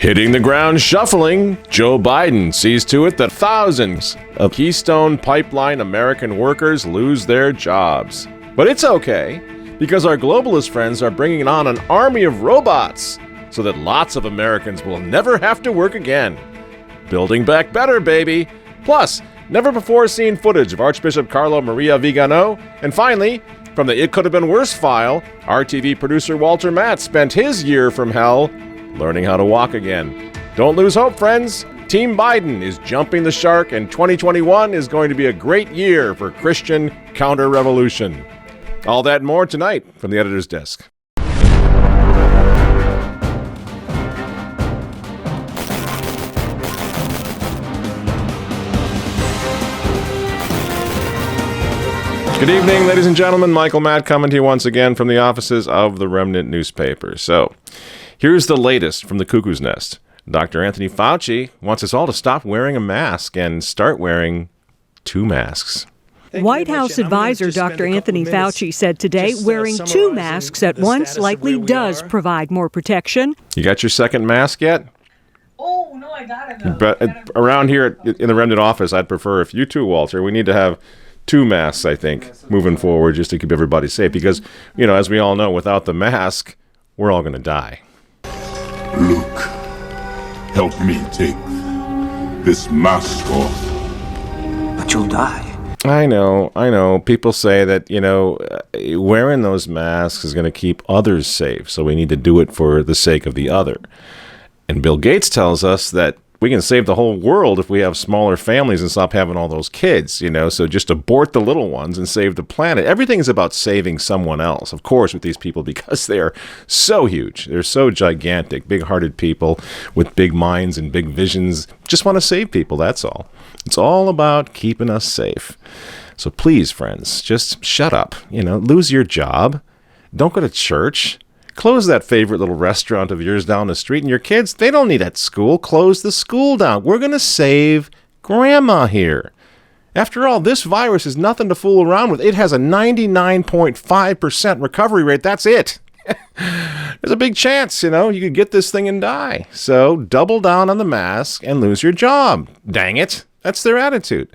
Hitting the ground shuffling, Joe Biden sees to it that thousands of Keystone Pipeline American workers lose their jobs. But it's okay, because our globalist friends are bringing on an army of robots so that lots of Americans will never have to work again. Building back better, baby. Plus, never-before-seen footage of Archbishop Carlo Maria Vigano. And finally, from the It Could Have Been Worse file, RTV producer Walter Matt spent his year from hell learning how to walk again. Don't lose hope, friends. Team Biden is jumping the shark, and 2021 is going to be a great year for Christian counter-revolution. All that and more tonight from the editor's desk. Good evening, ladies and gentlemen. Michael Matt coming to you once again from the offices of the Remnant newspaper. So, here's the latest from the cuckoo's nest. Dr. Anthony Fauci wants us all to stop wearing a mask and start wearing two masks. White House advisor Dr. Anthony Fauci said today wearing two masks at once likely does provide more protection. You got your second mask yet? Oh, no, I got it. But around here in the Remnant office, I'd prefer, if you too, Walter, we need to have two masks, I think, moving forward, just to keep everybody safe. Because, you know, as we all know, without the mask, we're all going to die. Luke, help me take this mask off. But you'll die. I know. People say that, you know, wearing those masks is going to keep others safe. So we need to do it for the sake of the other. And Bill Gates tells us that we can save the whole world if we have smaller families and stop having all those kids, you know, so just abort the little ones and save the planet. Everything is about saving someone else, of course, with these people, because they are so huge. They're so gigantic, big-hearted people with big minds and big visions. Just want to save people, that's all. It's all about keeping us safe. So please, friends, just shut up, you know, lose your job. Don't go to church. Close that favorite little restaurant of yours down the street, and your kids, they don't need at school. Close the school down. We're going to save Grandma here. After all, this virus is nothing to fool around with. It has a 99.5% recovery rate. That's it. There's a big chance, you know, you could get this thing and die. So double down on the mask and lose your job. Dang it. That's their attitude.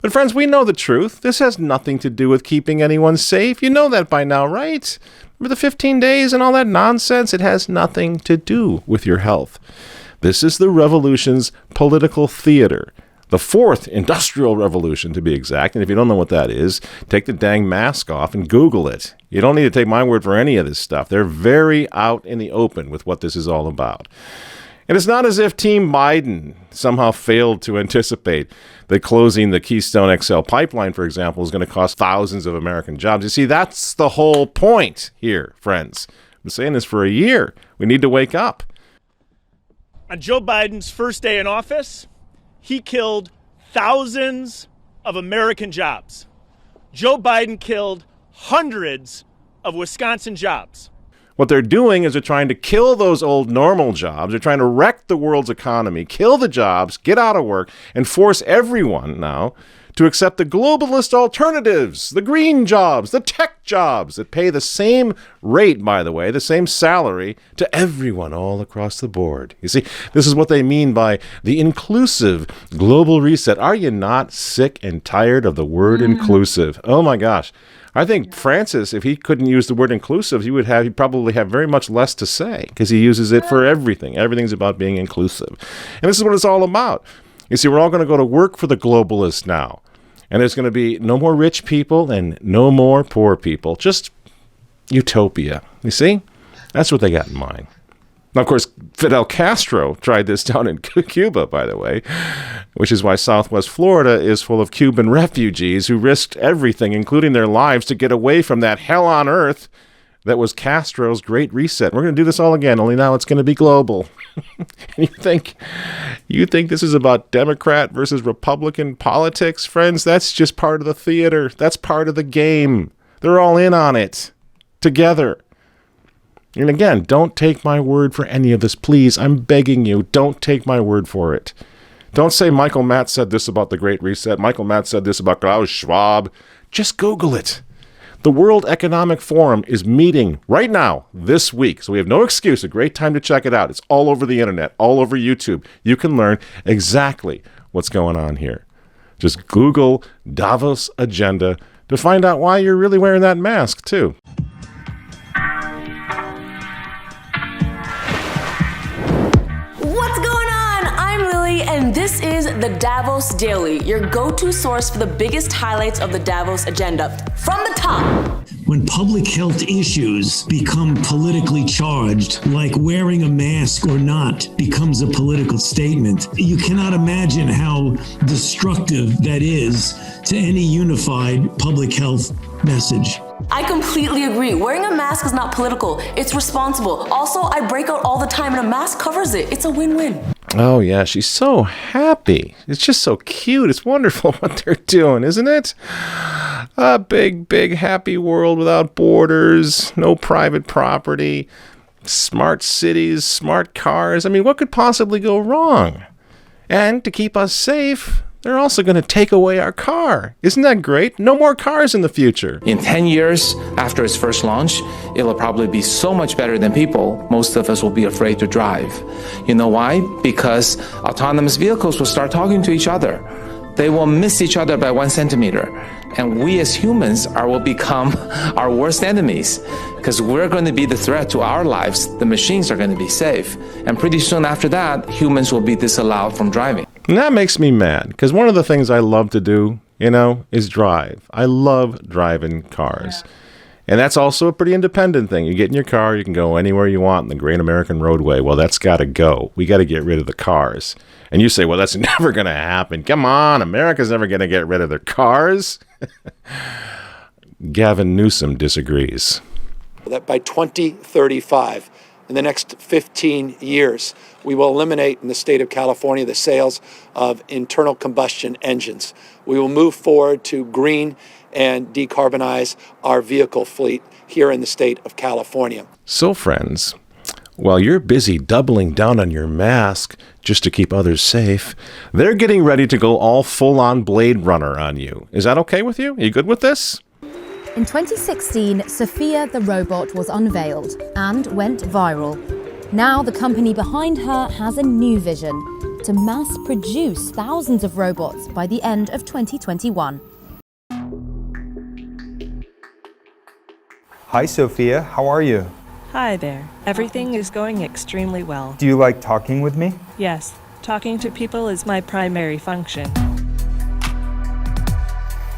But friends, we know the truth. This has nothing to do with keeping anyone safe. You know that by now, right? Remember the 15 days and all that nonsense? It has nothing to do with your health. This is the revolution's political theater. The fourth industrial revolution, to be exact. And if you don't know what that is, take the dang mask off and Google it. You don't need to take my word for any of this stuff. They're very out in the open with what this is all about. And it's not as if Team Biden somehow failed to anticipate that closing the Keystone XL pipeline, for example, is going to cost thousands of American jobs. You see, that's the whole point here, friends. I've been saying this for a year. We need to wake up. On Joe Biden's first day in office, he killed thousands of American jobs. Joe Biden killed hundreds of Wisconsin jobs. What they're doing is they're trying to kill those old normal jobs. They're trying to wreck the world's economy, kill the jobs, get out of work, and force everyone now to accept the globalist alternatives, the green jobs, the tech jobs that pay the same rate, by the way, the same salary to everyone all across the board. You see, this is what they mean by the inclusive global reset. Are you not sick and tired of the word inclusive? Oh my gosh. I think Francis, if he couldn't use the word inclusive, he'd probably have very much less to say, because he uses it for everything. Everything's about being inclusive. And this is what it's all about. You see, we're all going to go to work for the globalists now. And there's going to be no more rich people and no more poor people. Just utopia. You see? That's what they got in mind. Now, of course, Fidel Castro tried this down in Cuba, by the way, which is why Southwest Florida is full of Cuban refugees who risked everything, including their lives, to get away from that hell on earth that was Castro's Great Reset. We're going to do this all again, only now it's going to be global. And you think this is about Democrat versus Republican politics, friends? That's just part of the theater. That's part of the game. They're all in on it together. And again, don't take my word for any of this, please. I'm begging you, don't take my word for it. Don't say Michael Matt said this about the Great Reset. Michael Matt said this about Klaus Schwab. Just Google it. The World Economic Forum is meeting right now, this week. So we have no excuse. A great time to check it out. It's all over the internet, all over YouTube. You can learn exactly what's going on here. Just Google Davos agenda to find out why you're really wearing that mask, too. What's going on? I'm Lily, and this is the Davos Daily, your go-to source for the biggest highlights of the Davos agenda. From the top. When public health issues become politically charged, like wearing a mask or not becomes a political statement, you cannot imagine how destructive that is to any unified public health message. I completely agree. Wearing a mask is not political. It's responsible. Also, I break out all the time and a mask covers it. It's a win-win. Oh, yeah, she's so happy. It's just so cute. It's wonderful what they're doing, isn't it? A big, big, happy world without borders, no private property, smart cities, smart cars. I mean, what could possibly go wrong? And to keep us safe, they're also going to take away our car. Isn't that great? No more cars in the future. In 10 years after its first launch, it'll probably be so much better than people, most of us will be afraid to drive. You know why? Because autonomous vehicles will start talking to each other. They will miss each other by 1 centimeter. And we as humans will become our worst enemies because we're going to be the threat to our lives. The machines are going to be safe. And pretty soon after that, humans will be disallowed from driving. And that makes me mad because one of the things I love to do, is drive. I love driving cars. Yeah. And that's also a pretty independent thing. You get in your car, you can go anywhere you want in the Great American Roadway. Well, that's got to go. We got to get rid of the cars. And you say, well, that's never going to happen. Come on, America's never going to get rid of their cars. Gavin Newsom disagrees. That by 2035, in the next 15 years, we will eliminate in the state of California the sales of internal combustion engines. We will move forward to green and decarbonize our vehicle fleet here in the state of California. So, friends, while you're busy doubling down on your mask just to keep others safe, they're getting ready to go all full-on Blade Runner on you. Is that okay with you? Are you good with this? In 2016, Sophia the robot was unveiled and went viral. Now the company behind her has a new vision: to mass produce thousands of robots by the end of 2021. Hi, Sophia. How are you? Hi there. Everything is going extremely well. Do you like talking with me? Yes, talking to people is my primary function.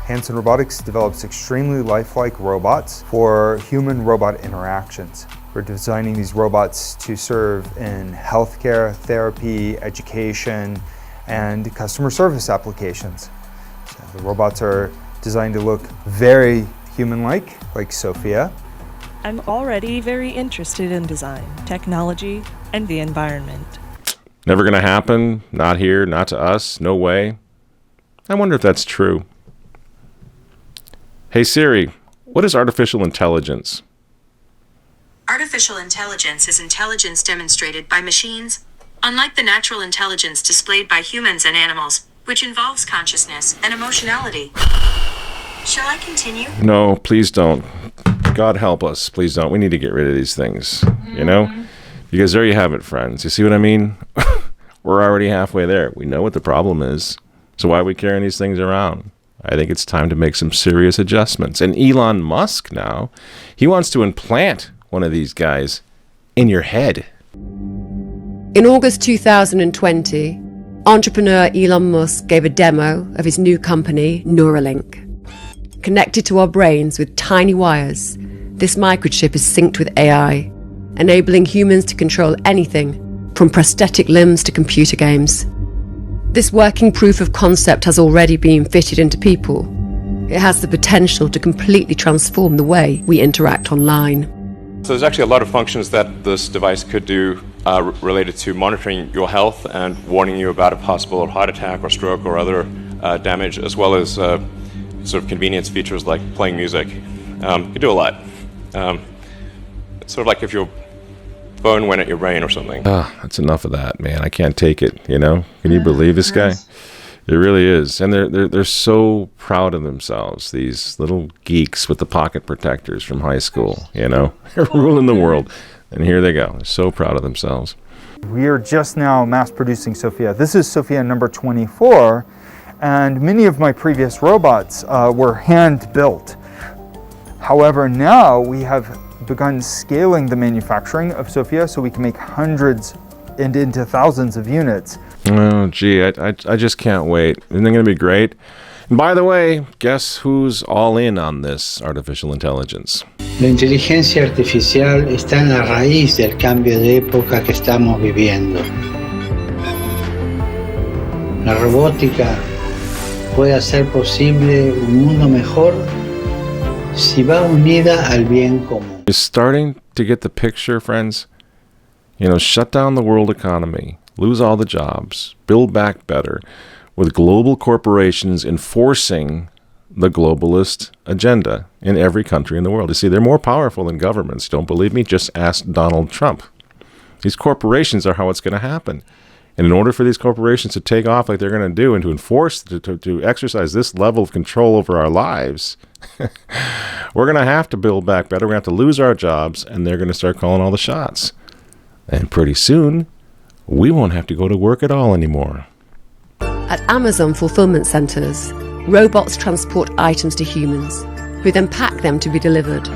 Hanson Robotics develops extremely lifelike robots for human-robot interactions. We're designing these robots to serve in healthcare, therapy, education, and customer service applications. So the robots are designed to look very human-like Sophia. I'm already very interested in design, technology, and the environment. Never going to happen. Not here, not to us. No way. I wonder if that's true. Hey Siri, what is artificial intelligence? Artificial intelligence is intelligence demonstrated by machines, unlike the natural intelligence displayed by humans and animals, which involves consciousness and emotionality. Shall I continue? No, please don't. God help us. Please don't. We need to get rid of these things, Because there you have it, friends. You see what I mean? We're already halfway there. We know what the problem is. So why are we carrying these things around? I think it's time to make some serious adjustments. And Elon Musk now, he wants to implant one of these guys in your head. In August 2020, entrepreneur Elon Musk gave a demo of his new company, Neuralink. Connected to our brains with tiny wires, this microchip is synced with AI, enabling humans to control anything from prosthetic limbs to computer games. This working proof of concept has already been fitted into people. It has the potential to completely transform the way we interact online. So there's actually a lot of functions that this device could do related to monitoring your health and warning you about a possible heart attack or stroke or other damage, as well as sort of convenience features like playing music. You do a lot. It's sort of like if your phone went at your brain or something. That's enough of that, man. I can't take it, Can you believe this guy? It really is. And they're so proud of themselves, these little geeks with the pocket protectors from high school, you know. They're ruling the world. And here they go. They're so proud of themselves. We are just now mass producing Sophia. This is Sophia number 24, and many of my previous robots were hand built. However, now we have begun scaling the manufacturing of Sophia so we can make hundreds and into thousands of units. Oh, gee, I just can't wait. Isn't it going to be great? And by the way, guess who's all in on this artificial intelligence? La inteligencia artificial está en la raíz del cambio de época que estamos viviendo. La robótica puede hacer posible un mundo mejor si va unida al bien común. You're starting to get the picture, friends? You know, shut down the world economy, lose all the jobs, build back better, with global corporations enforcing the globalist agenda in every country in the world. You see, they're more powerful than governments. Don't believe me? Just ask Donald Trump. These corporations are how it's going to happen. And in order for these corporations to take off like they're going to do and to enforce, to exercise this level of control over our lives, we're going to have to build back better. We're going to have to lose our jobs, and they're going to start calling all the shots. And pretty soon, we won't have to go to work at all anymore. At Amazon fulfillment centers, robots transport items to humans, who then pack them to be delivered.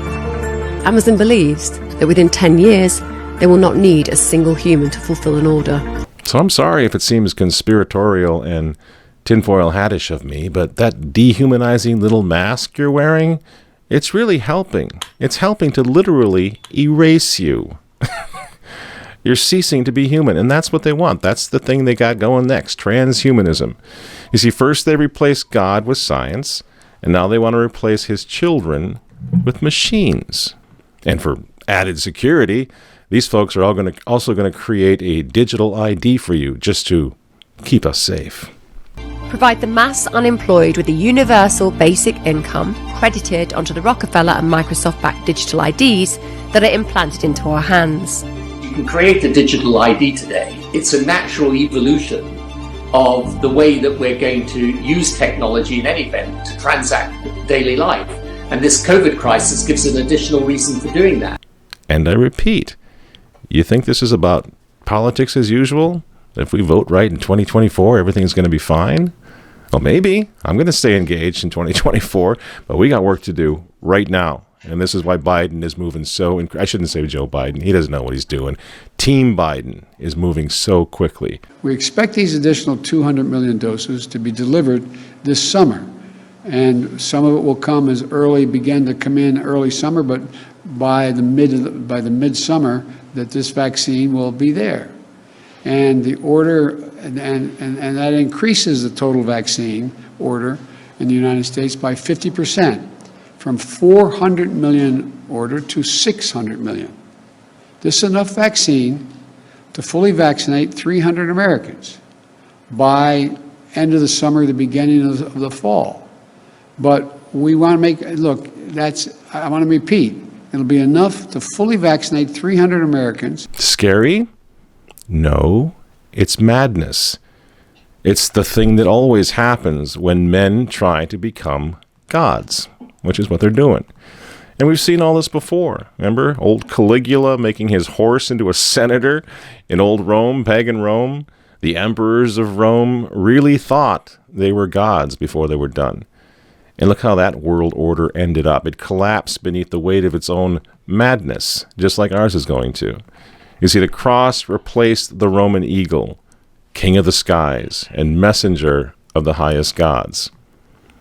Amazon believes that within 10 years, they will not need a single human to fulfill an order. So I'm sorry if it seems conspiratorial and tinfoil hattish of me, but that dehumanizing little mask you're wearing, it's really helping. It's helping to literally erase you. You're ceasing to be human, and that's what they want. That's the thing they got going next, transhumanism. You see, first they replaced God with science, and now they want to replace his children with machines. And for added security, these folks are also going to create a digital ID for you just to keep us safe. Provide the mass unemployed with a universal basic income credited onto the Rockefeller and Microsoft-backed digital IDs that are implanted into our hands. You can create a digital ID today. It's a natural evolution of the way that we're going to use technology in any event to transact daily life. And this COVID crisis gives an additional reason for doing that. And I repeat, you think this is about politics as usual? If we vote right in 2024, everything's going to be fine? Well, maybe. I'm going to stay engaged in 2024, but we got work to do right now. And this is why Biden is moving so... I shouldn't say Joe Biden. He doesn't know what he's doing. Team Biden is moving so quickly. We expect these additional 200 million doses to be delivered this summer. And some of it will come begin to come in early summer, but by the midsummer, that this vaccine will be there. And the order, and that increases the total vaccine order in the United States by 50%, from 400 million order to 600 million. This is enough vaccine to fully vaccinate 300 Americans by end of the summer, the beginning of the fall. But we want to make, look, I want to repeat, it'll be enough to fully vaccinate 300 Americans. Scary? No, it's madness. It's the thing that always happens when men try to become gods, which is what they're doing. And we've seen all this before. Remember old Caligula making his horse into a senator in old Rome, pagan Rome? The emperors of Rome really thought they were gods before they were done. And look how that world order ended up. It collapsed beneath the weight of its own madness, just like ours is going to. You see, the cross replaced the Roman eagle, king of the skies and messenger of the highest gods.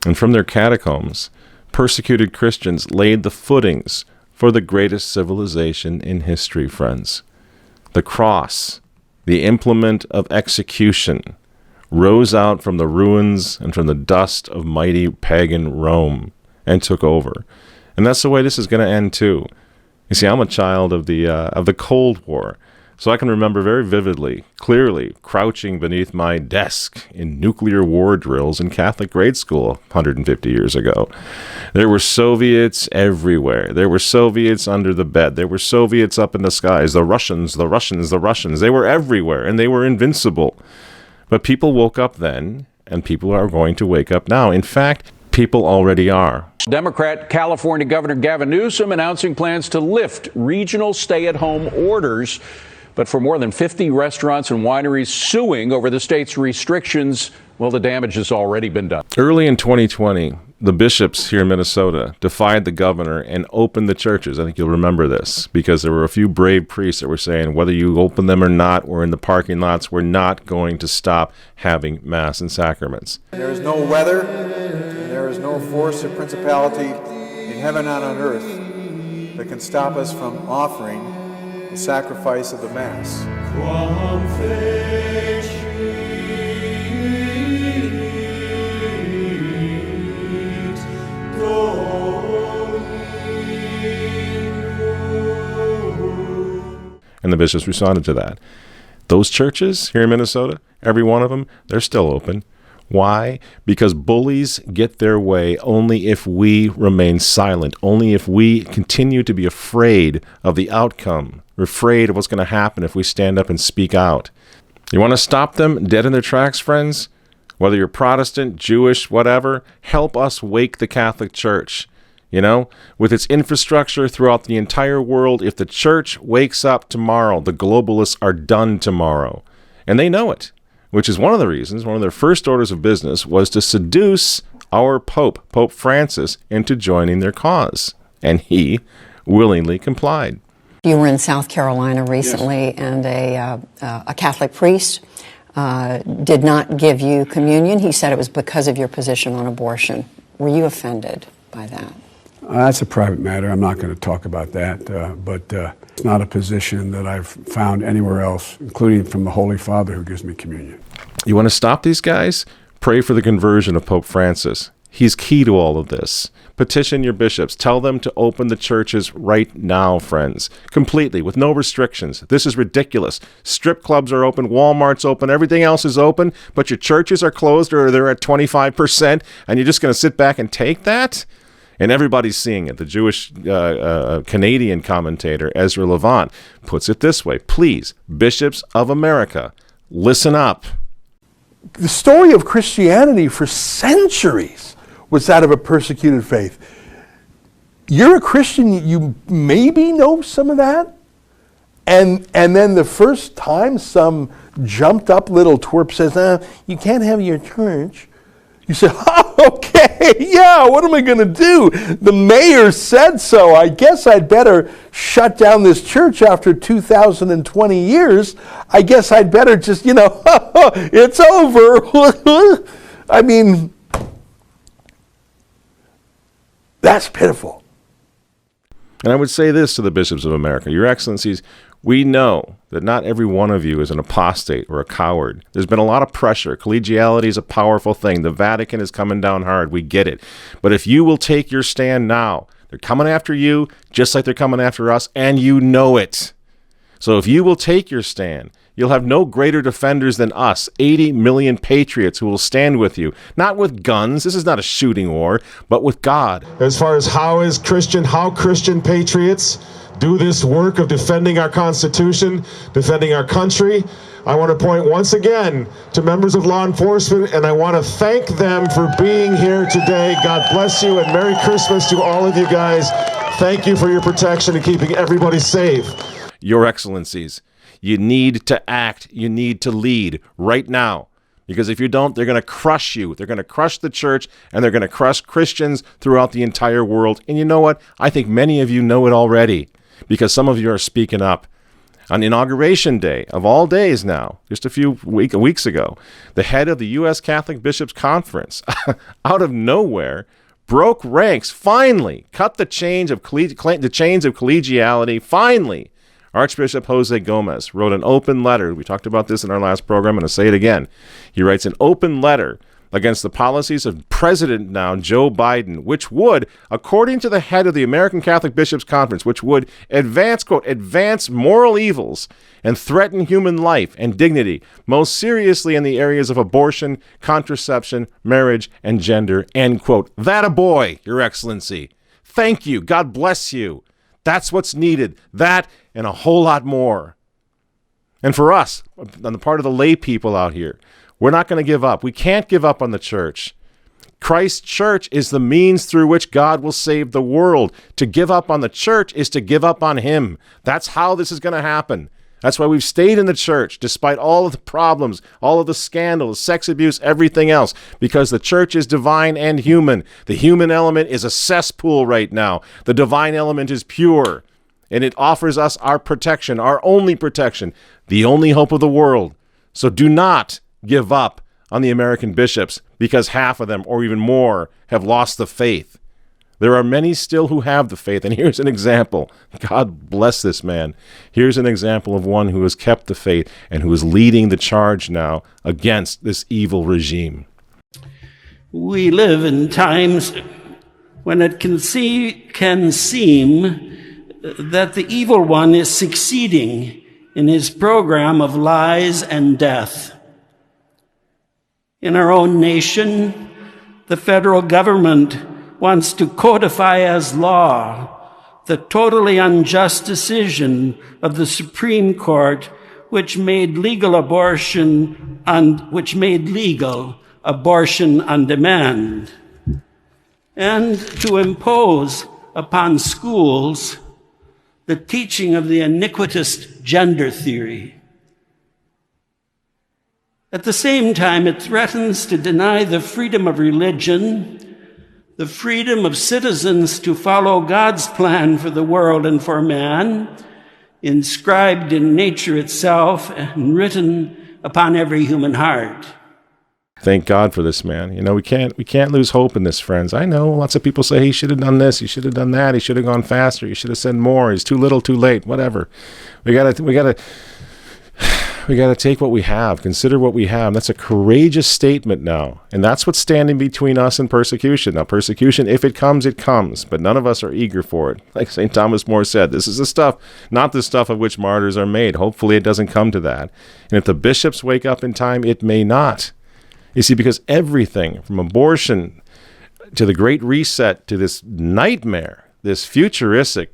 And from their catacombs, persecuted Christians laid the footings for the greatest civilization in history, friends. The cross, the implement of execution, rose out from the ruins and from the dust of mighty pagan Rome and took over. And that's the way this is going to end too. You see, I'm a child of the Cold War, so I can remember very vividly, clearly, crouching beneath my desk in nuclear war drills in Catholic grade school 150 years ago. There were Soviets everywhere. There were Soviets under the bed. There were Soviets up in the skies. The Russians, the Russians, the Russians. They were everywhere, and they were invincible. But people woke up then, And people are going to wake up now. In fact, people already are. Democrat California Governor Gavin Newsom announcing plans to lift regional stay-at-home orders. But for more than 50 restaurants and wineries suing over the state's restrictions, well, the damage has already been done. Early in 2020, the bishops here in Minnesota defied the governor and opened the churches. I think you'll remember this because there were a few brave priests that were saying, whether you open them or not, or in the parking lots, we're not going to stop having mass and sacraments. There is no weather, and there is no force or principality in heaven and on earth that can stop us from offering the sacrifice of the Mass. And the bishops responded to that. Those churches here in Minnesota, every one of them, they're still open. Why? Because bullies get their way only if we remain silent, only if we continue to be afraid of the outcome, afraid of what's going to happen if we stand up and speak out. You want to stop them dead in their tracks, friends? Whether you're Protestant, Jewish, whatever, help us wake the Catholic Church. You know, with its infrastructure throughout the entire world, if the church wakes up tomorrow, the globalists are done tomorrow. And they know it, which is one of the reasons, one of their first orders of business was to seduce our Pope, Pope Francis, into joining their cause. And he willingly complied. You were in South Carolina recently, yes, and a Catholic priest did not give you communion. He said it was because of your position on abortion. Were you offended by that? That's a private matter. I'm not going to talk about that, but it's not a position that I've found anywhere else, including from the Holy Father who gives me communion. You want to stop these guys? Pray for the conversion of Pope Francis. He's key to all of this. Petition your bishops. Tell them to open the churches right now, friends. Completely, with no restrictions. This is ridiculous. Strip clubs are open, Walmart's open, everything else is open, but your churches are closed or they're at 25%, and you're just going to sit back and take that? And everybody's seeing it. The Jewish Canadian commentator, Ezra Levant, puts it this way. Please, bishops of America, listen up. The story of Christianity for centuries was that of a persecuted faith. You're a Christian, you maybe know some of that. And then the first time some jumped up little twerp says, you can't have your church. You say, oh, okay, yeah, what am I going to do? The mayor said so. I guess I'd better shut down this church after 2020 years. I guess I'd better just, it's over. I mean, that's pitiful. And I would say this to the bishops of America. Your Excellencies, we know that not every one of you is an apostate or a coward. There's been a lot of pressure. Collegiality is a powerful thing. The Vatican is coming down hard. We get it. But if you will take your stand now, they're coming after you just like they're coming after us, and you know it. So if you will take your stand, you'll have no greater defenders than us, 80 million patriots who will stand with you. Not with guns. This is not a shooting war, but with God. As far as how Christian patriots do this work of defending our Constitution, defending our country, I want to point once again to members of law enforcement, and I want to thank them for being here today. God bless you, and Merry Christmas to all of you guys. Thank you for your protection and keeping everybody safe. Your Excellencies, you need to act. You need to lead right now. Because if you don't, they're going to crush you. They're going to crush the church, and they're going to crush Christians throughout the entire world. And you know what? I think many of you know it already, because some of you are speaking up. On Inauguration Day, of all days now, just a few weeks ago, the head of the U.S. Catholic Bishops' Conference, out of nowhere, broke ranks, finally, cut the chains of collegiality, finally. Archbishop Jose Gomez wrote an open letter. We talked about this in our last program, and I'll say it again. He writes an open letter against the policies of President now Joe Biden, which would, according to the head of the American Catholic Bishops' Conference, which would advance, quote, advance moral evils and threaten human life and dignity, most seriously in the areas of abortion, contraception, marriage, and gender, end quote. That a boy, Your Excellency. Thank you. God bless you. That's what's needed. That and a whole lot more. And for us, on the part of the lay people out here, we're not going to give up. We can't give up on the church. Christ's church is the means through which God will save the world. To give up on the church is to give up on him. That's how this is going to happen. That's why we've stayed in the church, despite all of the problems, all of the scandals, sex abuse, everything else, because the church is divine and human. The human element is a cesspool right now. The divine element is pure, and it offers us our protection, our only protection, the only hope of the world. So do not give up on the American bishops, because half of them, or even more, have lost the faith. There are many still who have the faith, and here's an example. God bless this man. Here's an example of one who has kept the faith and who is leading the charge now against this evil regime. We live in times when it can seem that the evil one is succeeding in his program of lies and death. In our own nation, the federal government wants to codify as law the totally unjust decision of the Supreme Court, which made legal abortion on demand, and to impose upon schools the teaching of the iniquitous gender theory. At the same time, it threatens to deny the freedom of religion, the freedom of citizens to follow God's plan for the world and for man, inscribed in nature itself and written upon every human heart. Thank God for this man. You know, we can't lose hope in this, friends. I know lots of people say he should have done this, he should have done that, he should have gone faster, he should have said more, he's too little, too late, whatever. We gotta take what we have, consider what we have. That's a courageous statement now. And that's what's standing between us and persecution. Now, persecution, if it comes, it comes. But none of us are eager for it. Like St. Thomas More said, this is the stuff, not the stuff of which martyrs are made. Hopefully it doesn't come to that. And if the bishops wake up in time, it may not. You see, because everything from abortion to the Great Reset to this nightmare, this futuristic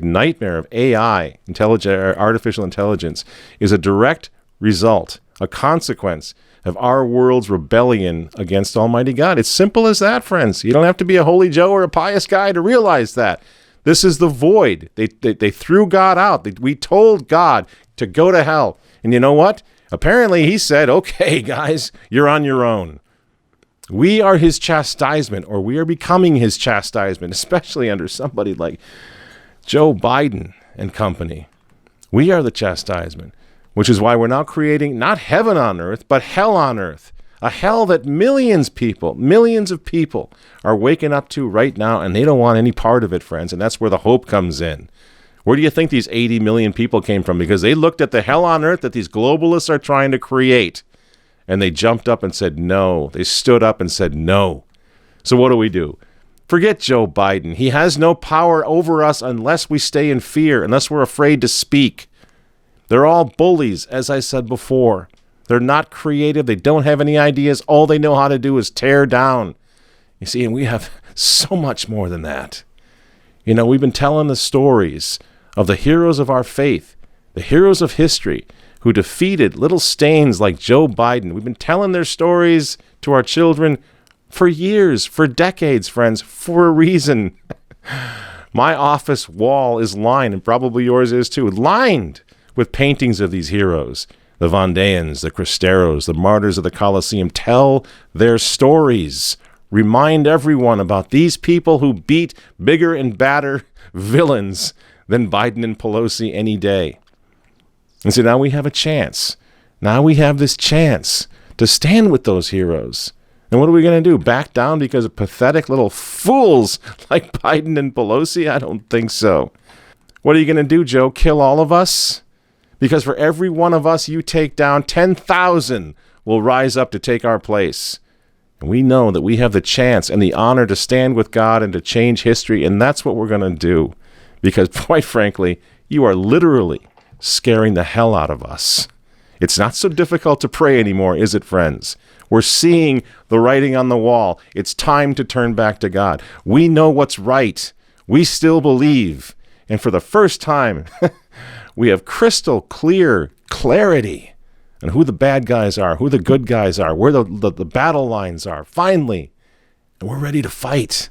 nightmare of AI, artificial intelligence, is a direct result, a consequence of our world's rebellion against Almighty God. It's simple as that, friends. You don't have to be a holy Joe or a pious guy to realize that. This is the void. They threw God out. We told God to go to hell. And you know what? Apparently he said, okay, guys, you're on your own. We are his chastisement, or we are becoming his chastisement, especially under somebody like Joe Biden and company. We are the chastisement, which is why we're now creating not heaven on earth, but hell on earth. A hell that millions of people are waking up to right now, and they don't want any part of it, friends, and that's where the hope comes in. Where do you think these 80 million people came from? Because they looked at the hell on earth that these globalists are trying to create. And they jumped up and said no. They stood up and said no. So what do? Forget Joe Biden. He has no power over us unless we stay in fear, unless we're afraid to speak. They're all bullies, as I said before. They're not creative. They don't have any ideas. All they know how to do is tear down. You see, and we have so much more than that. You know, we've been telling the stories of the heroes of our faith, the heroes of history, who defeated little stains like Joe Biden. We've been telling their stories to our children for years, for decades, friends, for a reason. My office wall is lined, and probably yours is too, lined with paintings of these heroes. The Vendéans, the Cristeros, the martyrs of the Colosseum. Tell their stories. Remind everyone about these people who beat bigger and badder villains than Biden and Pelosi any day. And so now we have a chance. Now we have this chance to stand with those heroes. And what are we going to do? Back down because of pathetic little fools like Biden and Pelosi? I don't think so. What are you going to do, Joe? Kill all of us? Because for every one of us you take down, 10,000 will rise up to take our place. And we know that we have the chance and the honor to stand with God and to change history, and that's what we're going to do. Because, quite frankly, you are literally scaring the hell out of us. It's not so difficult to pray anymore, is it, friends? We're seeing the writing on the wall. It's time to turn back to God. We know what's right. We still believe. And for the first time, we have crystal clear clarity on who the bad guys are, who the good guys are, where the battle lines are, finally. And we're ready to fight.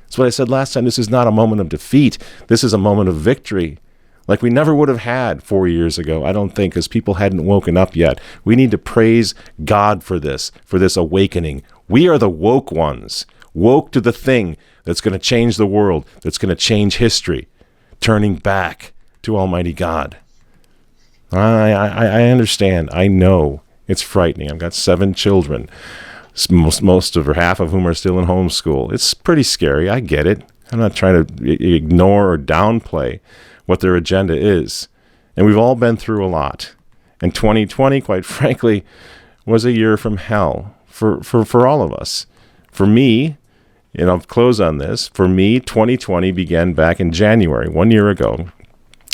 That's what I said last time. This is not a moment of defeat. This is a moment of victory. Like we never would have had 4 years ago, I don't think, because people hadn't woken up yet. We need to praise God for this awakening. We are the woke ones, woke to the thing that's going to change the world, that's going to change history, turning back to Almighty God. I understand. I know it's frightening. I've got 7 children, most of or half of whom are still in homeschool. It's pretty scary. I get it. I'm not trying to ignore or downplay what their agenda is. And we've all been through a lot. And 2020, quite frankly, was a year from hell for all of us. For me, and I'll close on this, for me, 2020 began back in January, 1 year ago,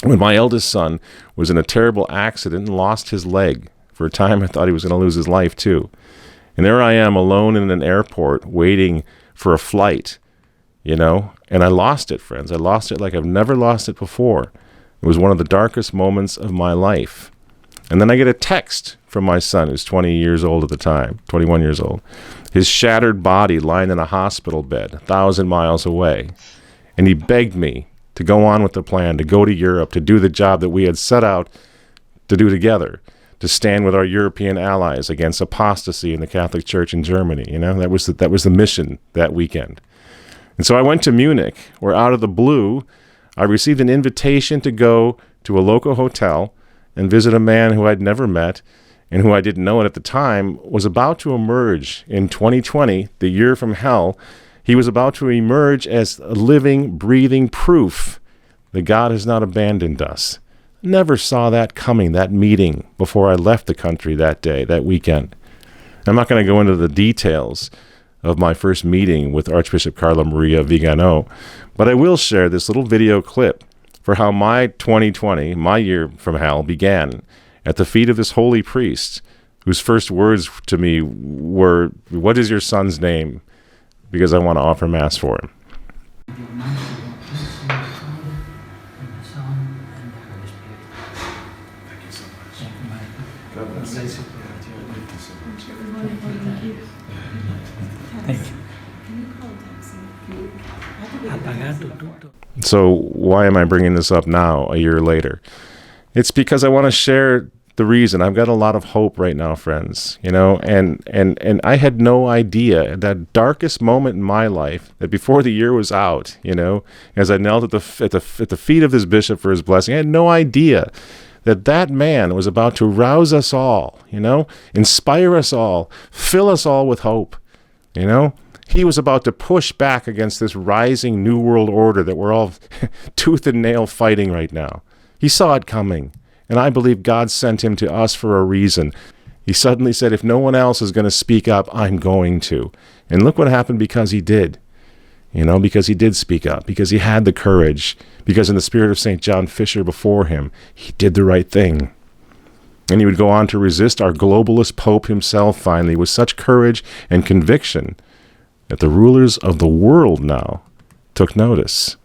when my eldest son was in a terrible accident and lost his leg. For a time, I thought he was going to lose his life, too. And there I am alone in an airport waiting for a flight, and I lost it, friends. I lost it like I've never lost it before. It was one of the darkest moments of my life. And then I get a text from my son, who's 20 years old at the time, 21 years old. His shattered body lying in a hospital bed 1,000 miles away. And he begged me to go on with the plan, to go to Europe, to do the job that we had set out to do together, to stand with our European allies against apostasy in the Catholic Church in Germany. That was the mission that weekend. And so I went to Munich, where out of the blue, I received an invitation to go to a local hotel and visit a man who I'd never met and who I didn't know at the time was about to emerge in 2020, the year from hell. He was about to emerge as a living, breathing proof that God has not abandoned us. Never saw that coming, that meeting, before I left the country that day, that weekend. I'm not going to go into the details of my first meeting with Archbishop Carlo Maria Vigano, but I will share this little video clip for how my 2020, my year from hell, began at the feet of this holy priest, whose first words to me were, "What is your son's name?" Because I want to offer Mass for him. So why am I bringing this up now, a year later? It's because I want to share the reason. I've got a lot of hope right now, friends, and I had no idea at that darkest moment in my life, that before the year was out, as I knelt at the feet of this bishop for his blessing, I had no idea that man was about to rouse us all, inspire us all, fill us all with hope, He was about to push back against this rising New World Order that we're all tooth and nail fighting right now. He saw it coming, and I believe God sent him to us for a reason. He suddenly said, if no one else is going to speak up, I'm going to. And look what happened because he did. Because he did speak up, because he had the courage, because in the spirit of St. John Fisher before him, he did the right thing. And he would go on to resist our globalist Pope himself finally with such courage and conviction that the rulers of the world now took notice.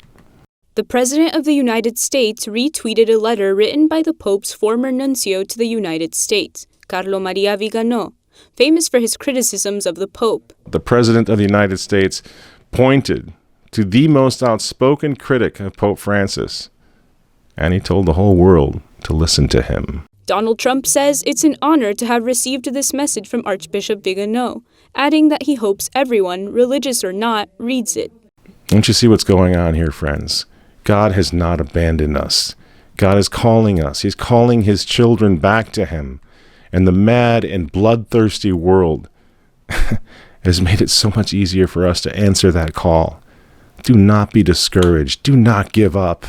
The President of the United States retweeted a letter written by the Pope's former nuncio to the United States, Carlo Maria Vigano, famous for his criticisms of the Pope. The President of the United States pointed to the most outspoken critic of Pope Francis, and he told the whole world to listen to him. Donald Trump says it's an honor to have received this message from Archbishop Vigano, adding that he hopes everyone, religious or not, reads it. Don't you see what's going on here, friends? God has not abandoned us. God is calling us. He's calling his children back to him. And the mad and bloodthirsty world has made it so much easier for us to answer that call. Do not be discouraged. Do not give up.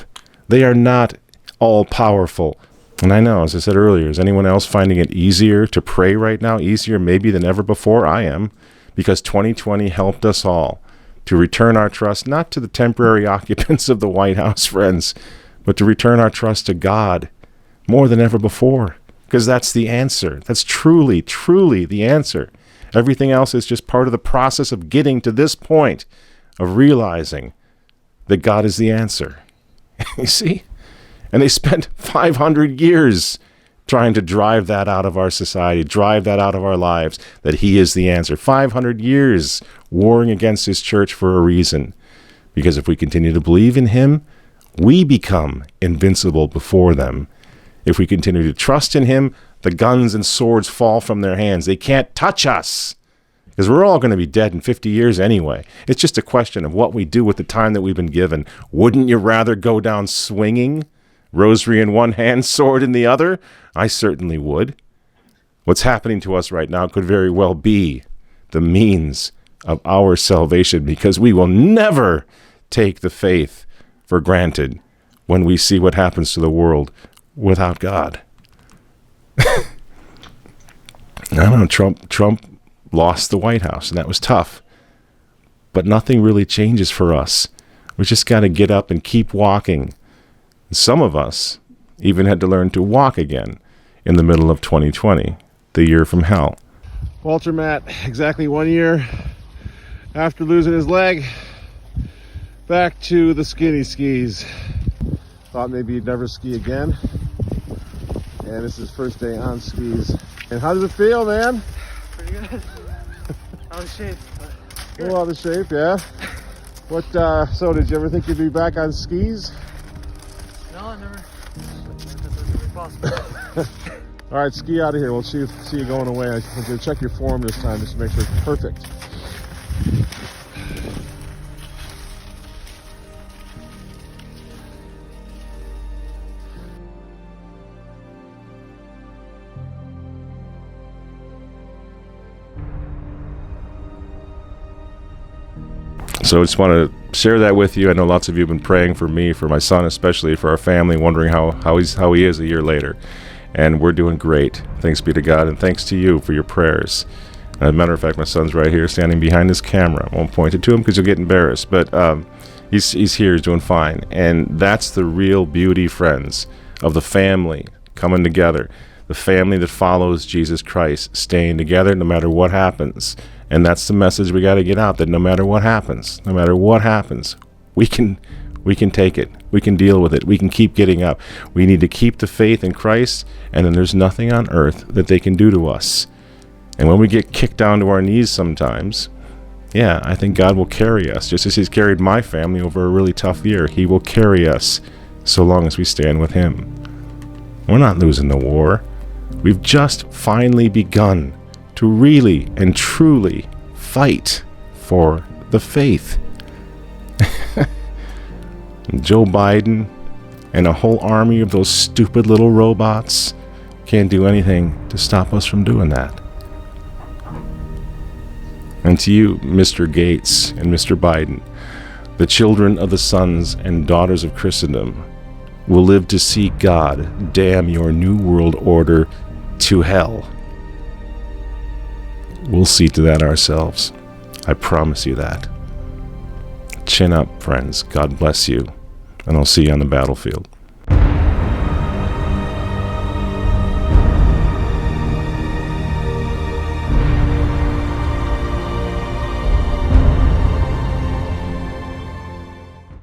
They are not all-powerful. And I know, as I said earlier, is anyone else finding it easier to pray right now? Easier maybe than ever before? I am. Because 2020 helped us all to return our trust, not to the temporary occupants of the White House, friends, but to return our trust to God more than ever before. Because that's the answer. That's truly, truly the answer. Everything else is just part of the process of getting to this point of realizing that God is the answer. You see? And they spent 500 years trying to drive that out of our society, drive that out of our lives, that he is the answer. 500 years warring against his church for a reason. Because if we continue to believe in him, we become invincible before them. If we continue to trust in him, the guns and swords fall from their hands. They can't touch us. Because we're all going to be dead in 50 years anyway. It's just a question of what we do with the time that we've been given. Wouldn't you rather go down swinging? Rosary in one hand, sword in the other? I certainly would. What's happening to us right now could very well be the means of our salvation, because we will never take the faith for granted when we see what happens to the world without God. I don't know, Trump lost the White House, and that was tough. But nothing really changes for us. We just got to get up and keep walking. And some of us even had to learn to walk again in the middle of 2020, the year from hell. Walter Matt, exactly 1 year after losing his leg, back to the skinny skis. Thought maybe he'd never ski again. And this is his first day on skis. And how does it feel, man? Pretty good. Out of shape. A little out of shape, yeah. What? So did you ever think you'd be back on skis? No, I never. That's possible. All right, ski out of here. We'll see you going away. I'm going to check your form this time just to make sure it's perfect. So I just want to share that with you. I know lots of you have been praying for me, for my son especially, for our family, wondering how he is a year later. And we're doing great. Thanks be to God, and thanks to you for your prayers. As a matter of fact, my son's right here standing behind his camera. I won't point it to him because you'll get embarrassed. But he's here, he's doing fine. And that's the real beauty, friends, of the family coming together. The family that follows Jesus Christ, staying together no matter what happens. And that's the message we got to get out, that no matter what happens, we can take it. We can deal with it. We can keep getting up. We need to keep the faith in Christ, and then there's nothing on earth that they can do to us. And when we get kicked down to our knees sometimes, yeah, I think God will carry us. Just as he's carried my family over a really tough year, he will carry us so long as we stand with him. We're not losing the war. We've just finally begun to really and truly fight for the faith. Joe Biden and a whole army of those stupid little robots can't do anything to stop us from doing that. And to you, Mr. Gates and Mr. Biden, the children of the sons and daughters of Christendom will live to see God damn your New World Order to hell. We'll see to that ourselves. I promise you that. Chin up, friends. God bless you. And I'll see you on the battlefield.